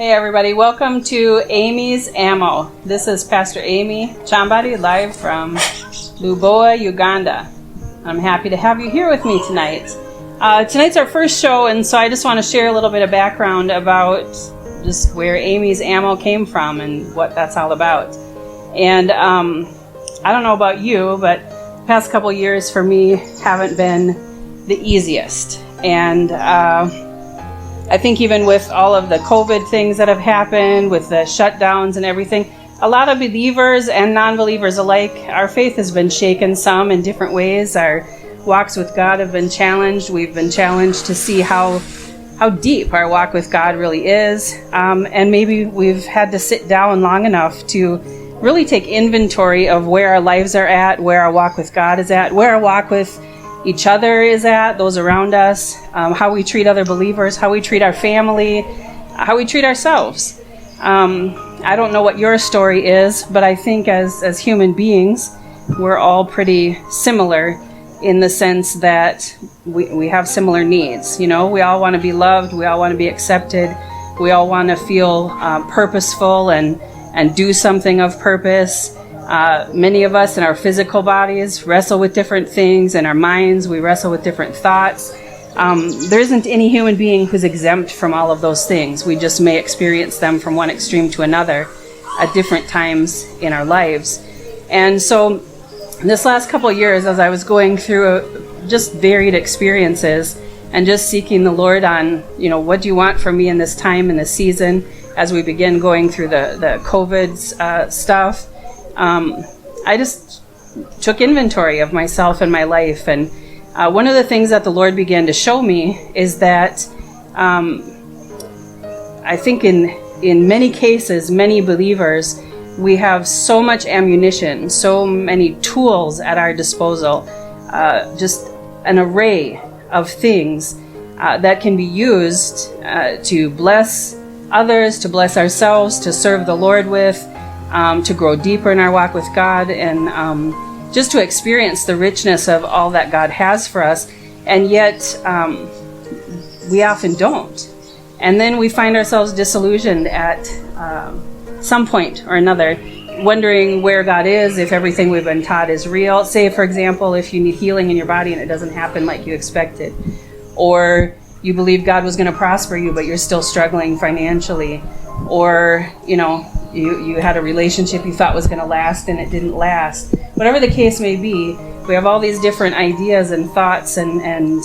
Hey everybody, welcome to Aimee'S Ammo. This is Pastor Aimee Kyambadde live from Lubowa, Uganda. I'm happy to have you here with me tonight. Tonight's our first show, and so I just want to share a little bit of background about just where Aimee'S Ammo came from and what that's all about. And I don't know about you, but the past couple years for me haven't been the easiest. And I think even with all of the COVID things that have happened, with the shutdowns and everything, a lot of believers and non-believers alike, our faith has been shaken some in different ways. Our walks with God have been challenged. We've been challenged to see how deep our walk with God really is. And maybe we've had to sit down long enough to really take inventory of where our lives are at, where our walk with God is at, where our walk with each other is at, those around us, how we treat other believers, how we treat our family, how we treat ourselves. I don't know what your story is, but I think as human beings, we're all pretty similar in the sense that we have similar needs. You know, we all want to be loved, we all want to be accepted, we all want to feel purposeful and do something of purpose. Many of us in our physical bodies wrestle with different things. In our minds, we wrestle with different thoughts. There isn't any human being who's exempt from all of those things. We just may experience them from one extreme to another at different times in our lives. And so this last couple of years, as I was going through just varied experiences and just seeking the Lord on, you know, what do you want from me in this time, in this season, as we begin going through the COVID stuff, I just took inventory of myself and my life. And one of the things that the Lord began to show me is that I think in many cases, many believers, we have so much ammunition, so many tools at our disposal, just an array of things that can be used to bless others, to bless ourselves, to serve the Lord with, to grow deeper in our walk with God, and just to experience the richness of all that God has for us. And yet we often don't. And then we find ourselves disillusioned at some point or another, wondering where God is, if everything we've been taught is real. Say, for example, if you need healing in your body and it doesn't happen like you expected, or you believe God was going to prosper you, but you're still struggling financially, or, you know, you had a relationship you thought was going to last and it didn't last. Whatever the case may be, we have all these different ideas and thoughts, and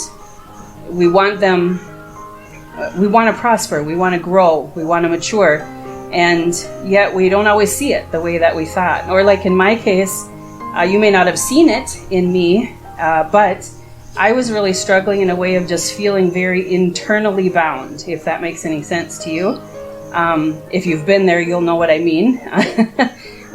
we want them, we want to prosper, we want to grow, we want to mature, and yet we don't always see it the way that we thought. Or like in my case, you may not have seen it in me, but I was really struggling in a way of just feeling very internally bound, if that makes any sense to you. If you've been there, you'll know what I mean.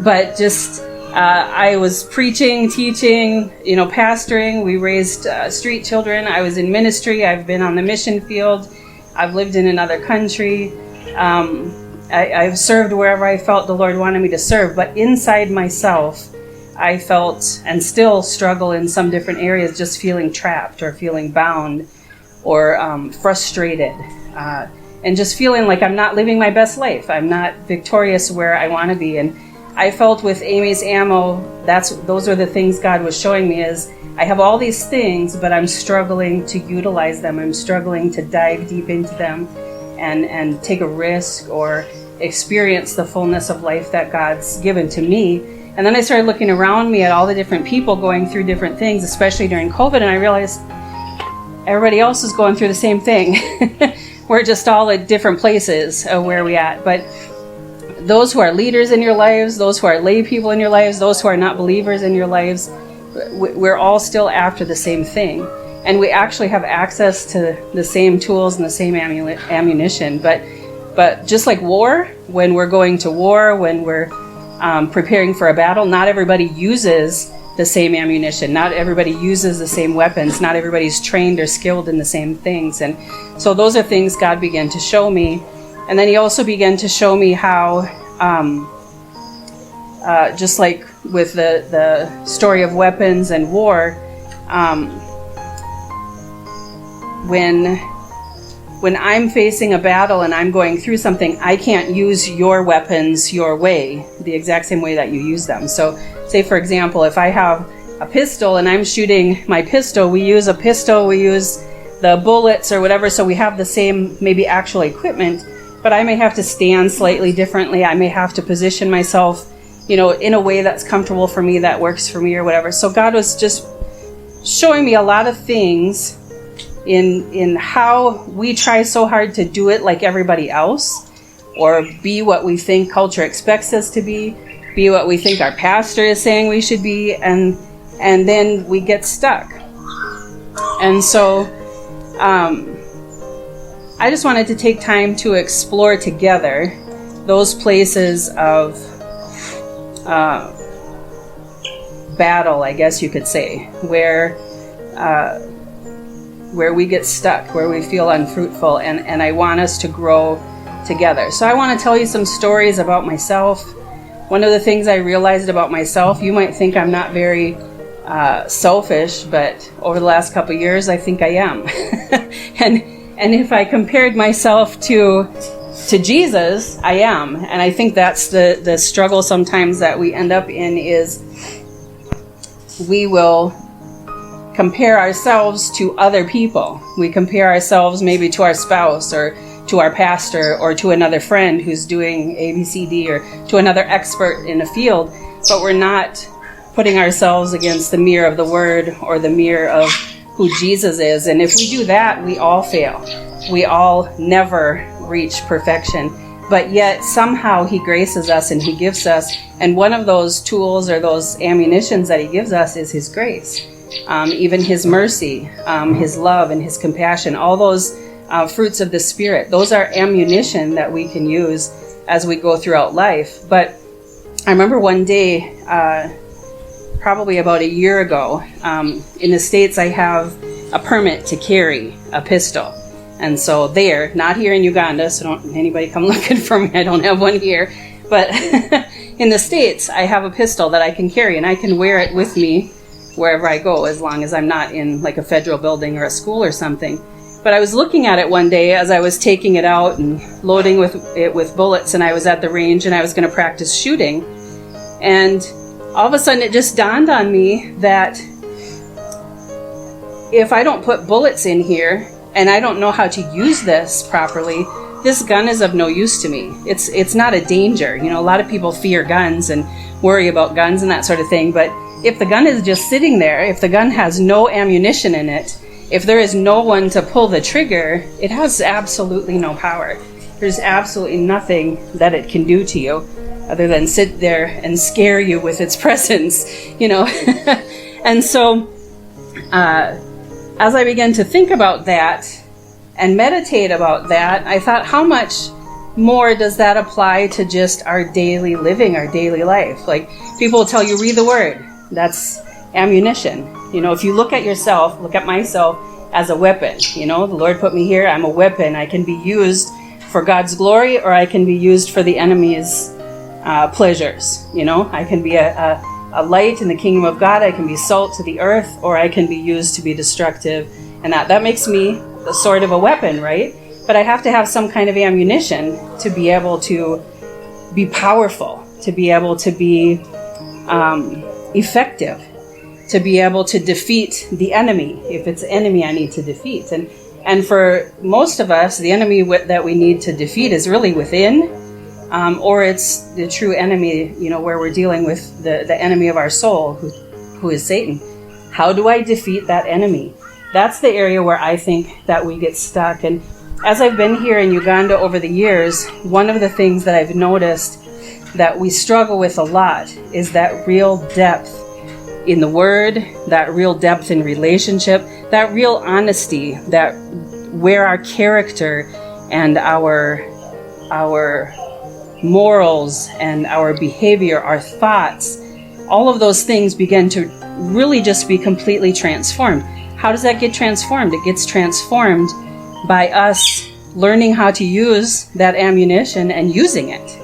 But just, I was preaching, teaching, you know, pastoring. We raised street children. I was in ministry. I've been on the mission field. I've lived in another country. I've served wherever I felt the Lord wanted me to serve. But inside myself, I felt and still struggle in some different areas, just feeling trapped or feeling bound or frustrated. And just feeling like I'm not living my best life. I'm not victorious where I want to be. And I felt with Aimee'S Ammo, those are the things God was showing me, is I have all these things, but I'm struggling to utilize them. I'm struggling to dive deep into them and take a risk or experience the fullness of life that God's given to me. And then I started looking around me at all the different people going through different things, especially during COVID, and I realized everybody else is going through the same thing. We're just all at different places where we at. But those who are leaders in your lives, those who are lay people in your lives, those who are not believers in your lives, we're all still after the same thing. And we actually have access to the same tools and the same ammunition. But just like war, when we're going to war, when we're preparing for a battle, not everybody uses the same ammunition. Not everybody uses the same weapons. Not everybody's trained or skilled in the same things. And so those are things God began to show me. And then he also began to show me how, just like with the story of weapons and war, when when I'm facing a battle and I'm going through something, I can't use your weapons your way, the exact same way that you use them. So say, for example, if I have a pistol and I'm shooting my pistol, we use a pistol, we use the bullets or whatever, so we have the same maybe actual equipment, but I may have to stand slightly differently. I may have to position myself, in a way that's comfortable for me, that works for me or whatever. So God was just showing me a lot of things in how we try so hard to do it like everybody else, or be what we think culture expects us to be what we think our pastor is saying we should be, and then we get stuck. And so I just wanted to take time to explore together those places of battle, I guess you could say, where we get stuck, where we feel unfruitful, and I want us to grow together. So I want to tell you some stories about myself. One of the things I realized about myself, you might think I'm not very selfish, but over the last couple of years, I think I am. and if I compared myself to Jesus, I am. And I think that's the struggle sometimes that we end up in, is we will compare ourselves to other people. We compare ourselves maybe to our spouse, or to our pastor, or to another friend who's doing ABCD, or to another expert in a field, but we're not putting ourselves against the mirror of the Word, or the mirror of who Jesus is. And if we do that, we all fail. We all never reach perfection. But yet somehow He graces us and He gives us, and one of those tools or those ammunitions that He gives us is His grace. Even His mercy, His love and His compassion, all those fruits of the Spirit, those are ammunition that we can use as we go throughout life. But I remember one day, probably about a year ago, in the States I have a permit to carry a pistol. And so there, not here in Uganda, so don't anybody come looking for me, I don't have one here, but in the States I have a pistol that I can carry, and I can wear it with me wherever I go, as long as I'm not in like a federal building or a school or something. But I was looking at it one day as I was taking it out and loading it with bullets, and I was at the range and I was going to practice shooting. And all of a sudden it just dawned on me that if I don't put bullets in here and I don't know how to use this properly, this gun is of no use to me. It's not a danger. A lot of people fear guns and worry about guns and that sort of thing, but if the gun is just sitting there, if the gun has no ammunition in it, if there is no one to pull the trigger, it has absolutely no power. There's absolutely nothing that it can do to you other than sit there and scare you with its presence, And so as I began to think about that and meditate about that, I thought, how much more does that apply to just our daily living, our daily life? Like, people will tell you, read the Word. That's ammunition. If you look at yourself, look at myself as a weapon. The Lord put me here. I'm a weapon. I can be used for God's glory, or I can be used for the enemy's pleasures. I can be a light in the kingdom of God. I can be salt to the earth, or I can be used to be destructive. And that makes me the sort of a weapon, right? But I have to have some kind of ammunition to be able to be powerful, to be able to be effective, to be able to defeat the enemy, if it's enemy I need to defeat. And for most of us, the enemy that we need to defeat is really within, or it's the true enemy, where we're dealing with the enemy of our soul, who is Satan. How do I defeat that enemy? That's the area where I think that we get stuck. And as I've been here in Uganda over the years, one of the things that I've noticed that we struggle with a lot is that real depth in the Word, that real depth in relationship, that real honesty, that where our character and our morals and our behavior, our thoughts, all of those things begin to really just be completely transformed. How does that get transformed? It gets transformed by us learning how to use that ammunition and using it.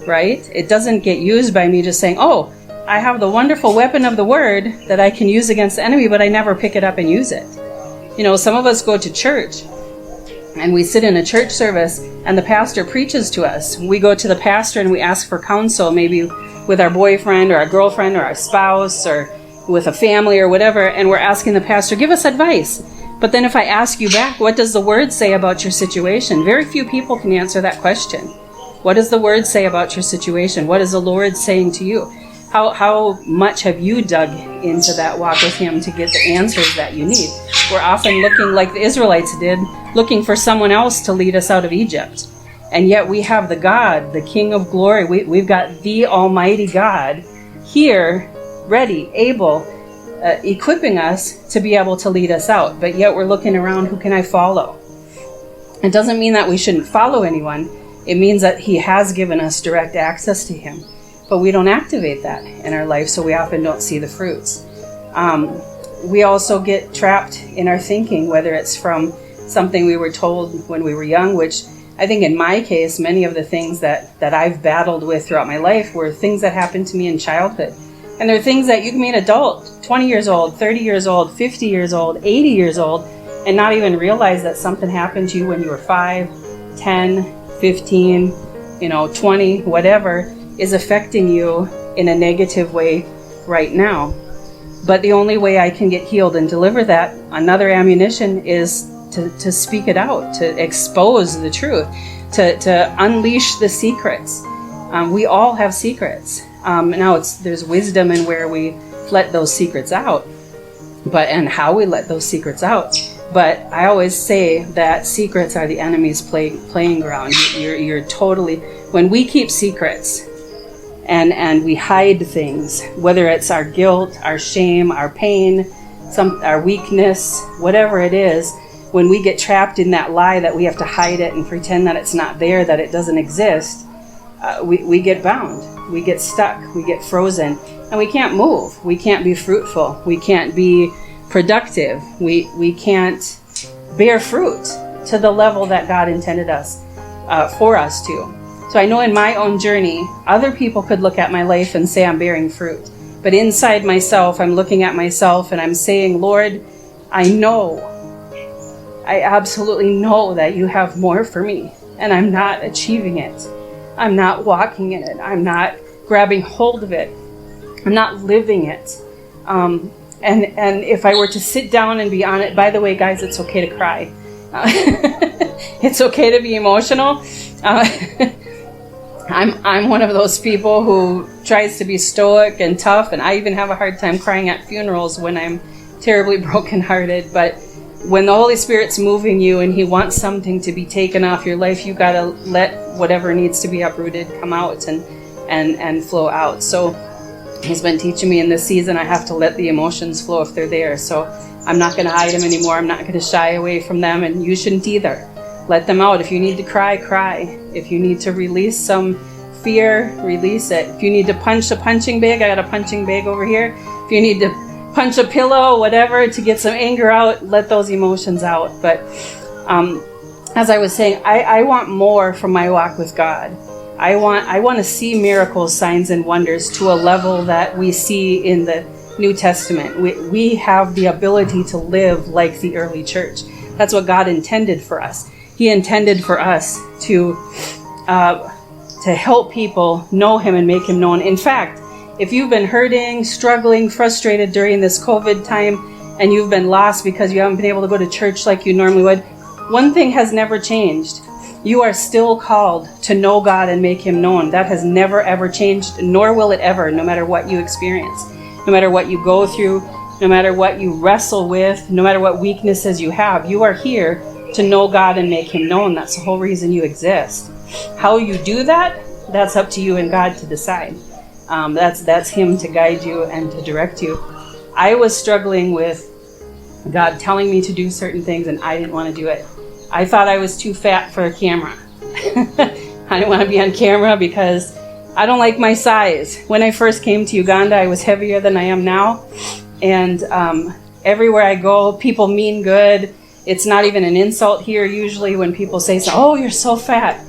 Right? It doesn't get used by me just saying, oh, I have the wonderful weapon of the Word that I can use against the enemy, but I never pick it up and use it. Some of us go to church and we sit in a church service and the pastor preaches to us. We go to the pastor and we ask for counsel, maybe with our boyfriend or our girlfriend or our spouse or with a family or whatever, and we're asking the pastor, give us advice. But then if I ask you back, what does the Word say about your situation? Very few people can answer that question. What does the Word say about your situation? What is the Lord saying to you? How much have you dug into that walk with Him to get the answers that you need? We're often looking, like the Israelites did, looking for someone else to lead us out of Egypt. And yet we have the God, the King of glory. We've got the Almighty God here, ready, able, equipping us to be able to lead us out. But yet we're looking around, who can I follow? It doesn't mean that we shouldn't follow anyone. It means that He has given us direct access to Him. But we don't activate that in our life, so we often don't see the fruits. We also get trapped in our thinking, whether it's from something we were told when we were young, which I think in my case, many of the things that I've battled with throughout my life were things that happened to me in childhood. And they're things that you can be an adult, 20 years old, 30 years old, 50 years old, 80 years old, and not even realize that something happened to you when you were 5, 10, 15, 20, whatever, is affecting you in a negative way right now. But the only way I can get healed and deliver that, another ammunition, is to speak it out, to expose the truth, to unleash the secrets. We all have secrets. Now there's wisdom in where we let those secrets out, and how we let those secrets out. But I always say that secrets are the enemy's playing ground. You're totally, when we keep secrets and we hide things, whether it's our guilt, our shame, our pain, our weakness, whatever it is, when we get trapped in that lie that we have to hide it and pretend that it's not there, that it doesn't exist, we get bound, we get stuck, we get frozen, and we can't move. We can't be fruitful. We can't be productive. We can't bear fruit to the level that God intended us for us to. So I know in my own journey, other people could look at my life and say I'm bearing fruit. But inside myself, I'm looking at myself and I'm saying, Lord, I absolutely know that you have more for me, and I'm not achieving it. I'm not walking in it. I'm not grabbing hold of it. I'm not living it. And if I were to sit down and be on it, by the way, guys, it's okay to cry. It's okay to be emotional. I'm one of those people who tries to be stoic and tough, and I even have a hard time crying at funerals when I'm terribly brokenhearted. But when the Holy Spirit's moving you and He wants something to be taken off your life, you got to let whatever needs to be uprooted come out and flow out. So He's been teaching me in this season I have to let the emotions flow if they're there. So I'm not going to hide them anymore. I'm not going to shy away from them, and you shouldn't either. Let them out. If you need to cry, cry. If you need to release some fear, release it. If you need to punch a punching bag, I got a punching bag over here. If you need to punch a pillow, whatever, to get some anger out, let those emotions out. But as I was saying, I want more from my walk with God. I want to see miracles, signs, and wonders to a level that we see in the New Testament. We have the ability to live like the early church. That's what God intended for us. He intended for us to help people know Him and make Him known. In fact, if you've been hurting, struggling, frustrated during this COVID time, and you've been lost because you haven't been able to go to church like you normally would, one thing has never changed. You are still called to know God and make Him known. That has never, ever changed, nor will it ever, no matter what you experience, no matter what you go through, no matter what you wrestle with, no matter what weaknesses you have. You are here to know God and make Him known. That's the whole reason you exist. How you do that, that's up to you and God to decide. That's Him to guide you and to direct you. I was struggling with God telling me to do certain things, and I didn't want to do it. I thought I was too fat for a camera. I didn't want to be on camera because I don't like my size. When I first came to Uganda, I was heavier than I am now. And everywhere I go, people mean good. It's not even an insult here usually when people say, "Oh, you're so fat."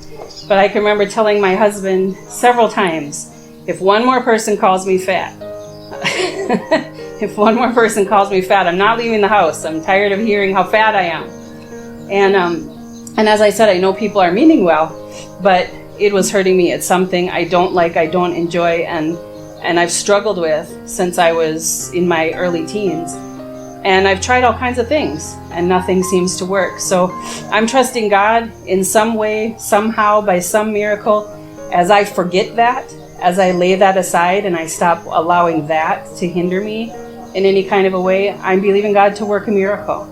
But I can remember telling my husband several times, if one more person calls me fat, if one more person calls me fat, I'm not leaving the house. I'm tired of hearing how fat I am. And And as I said, I know people are meaning well, but it was hurting me. It's something I don't like, I don't enjoy, and I've struggled with since I was in my early teens. And I've tried all kinds of things, and nothing seems to work. So I'm trusting God in some way, somehow, by some miracle, as I forget that, as I lay that aside and I stop allowing that to hinder me in any kind of a way, I'm believing God to work a miracle.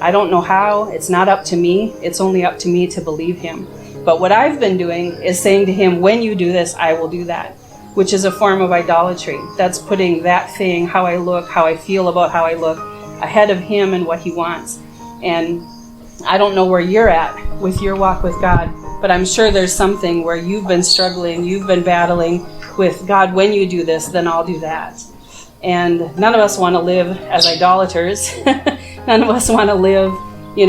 I don't know how. It's not up to me. It's only up to me to believe him. But what I've been doing is saying to him, when you do this, I will do that, which is a form of idolatry. That's putting that thing, how I look, how I feel about how I look, ahead of him and what he wants. And I don't know where you're at with your walk with God, but I'm sure there's something where you've been struggling, you've been battling with God. When you do this, then I'll do that. And none of us want to live as idolaters. None of us want to live, in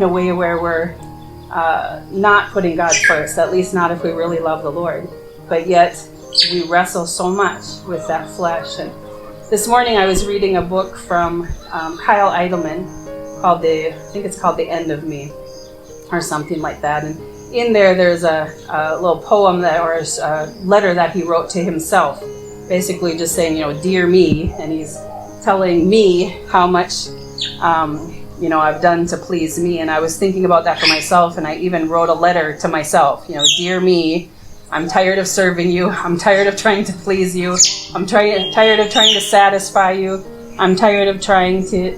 a way where we're not putting God first, at least not if we really love the Lord. But yet we wrestle so much with that flesh. And this morning I was reading a book from Kyle Idleman called The End of Me, or something like that. And in there's a little poem or a letter that he wrote to himself, basically just saying, dear me, and he's telling me how much I've done to please me. And I was thinking about that for myself, and I even wrote a letter to myself, dear me, I'm tired of serving you. I'm tired of trying to please you. I'm tired of trying to satisfy you. I'm tired of trying to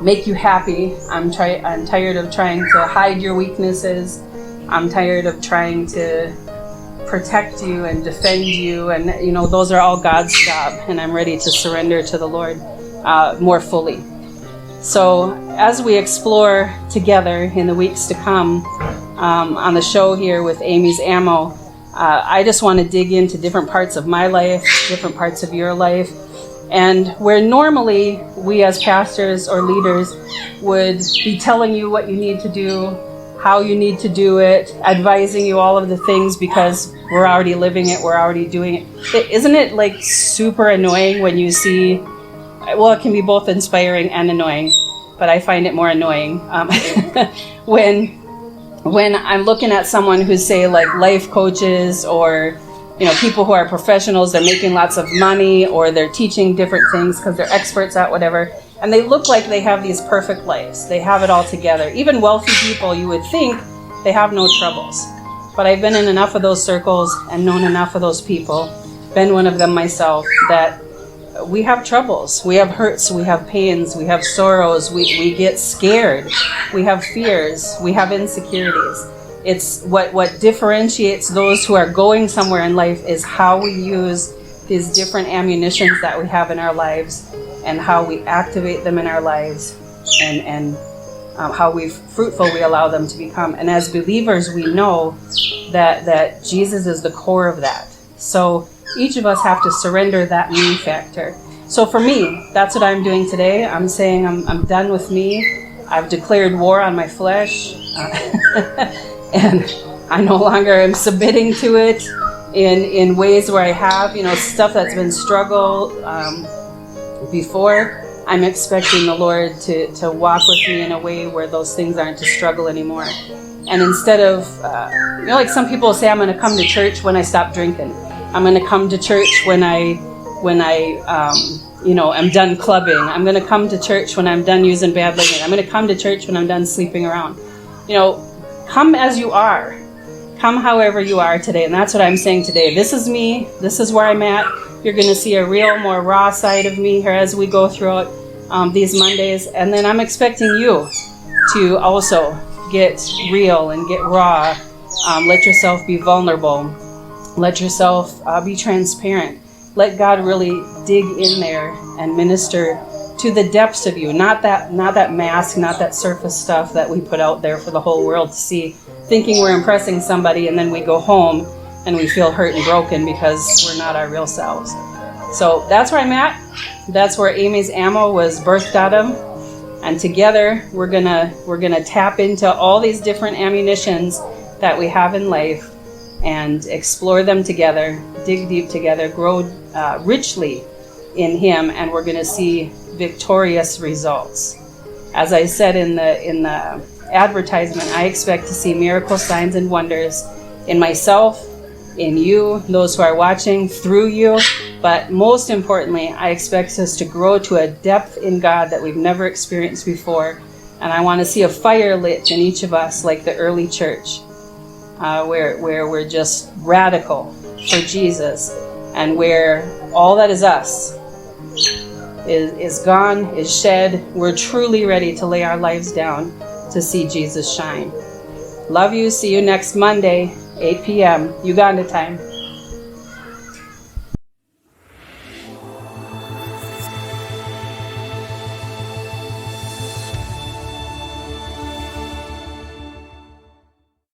make you happy. I'm tired of trying to hide your weaknesses. I'm tired of trying to protect you and defend you. And, those are all God's job. And I'm ready to surrender to the Lord more fully. So as we explore together in the weeks to come on the show here with Aimee'S Ammo, I just want to dig into different parts of my life, different parts of your life, and where normally we as pastors or leaders would be telling you what you need to do, how you need to do it, advising you all of the things because we're already living it, we're already doing it. Isn't it like super annoying when you see, well, it can be both inspiring and annoying, but I find it more annoying when I'm looking at someone who's, say, like life coaches or people who are professionals, they're making lots of money or they're teaching different things because they're experts at whatever, and they look like they have these perfect lives. They have it all together. Even wealthy people, you would think they have no troubles. But I've been in enough of those circles and known enough of those people, been one of them myself, that we have troubles, we have hurts, we have pains, we have sorrows, we get scared, we have fears, we have insecurities. It's what differentiates those who are going somewhere in life is how we use these different ammunitions that we have in our lives and how we activate them in our lives and how fruitful we allow them to become. And as believers, we know that Jesus is the core of that. So each of us have to surrender that me factor. So for me, that's what I'm doing today. I'm saying I'm done with me. I've declared war on my flesh. And I no longer am submitting to it in ways where I have, stuff that's been struggle before. I'm expecting the Lord to walk with me in a way where those things aren't a struggle anymore. And instead of, like some people say, I'm going to come to church when I stop drinking. I'm going to come to church when I am done clubbing. I'm going to come to church when I'm done using bad living. I'm going to come to church when I'm done sleeping around. Come as you are. Come however you are today. And that's what I'm saying today. This is me. This is where I'm at. You're going to see a real, more raw side of me here as we go throughout these Mondays. And then I'm expecting you to also get real and get raw. Let yourself be vulnerable. Let yourself be transparent. Let God really dig in there and minister to the depths of you. Not that mask, not that surface stuff that we put out there for the whole world to see, thinking we're impressing somebody, and then we go home and we feel hurt and broken because we're not our real selves. So that's where I'm at. That's where Aimee'S Ammo was birthed out of. And together we're gonna tap into all these different ammunitions that we have in life and explore them together, dig deep together, grow richly in Him, and we're going to see victorious results. As I said in the advertisement, I expect to see miracles, signs, and wonders in myself, in you, those who are watching, through you. But most importantly, I expect us to grow to a depth in God that we've never experienced before. And I want to see a fire lit in each of us like the early church, where we're just radical for Jesus, and where all that is us is gone, is shed. We're truly ready to lay our lives down to see Jesus shine. Love you. See you next Monday, 8 p.m. Uganda time.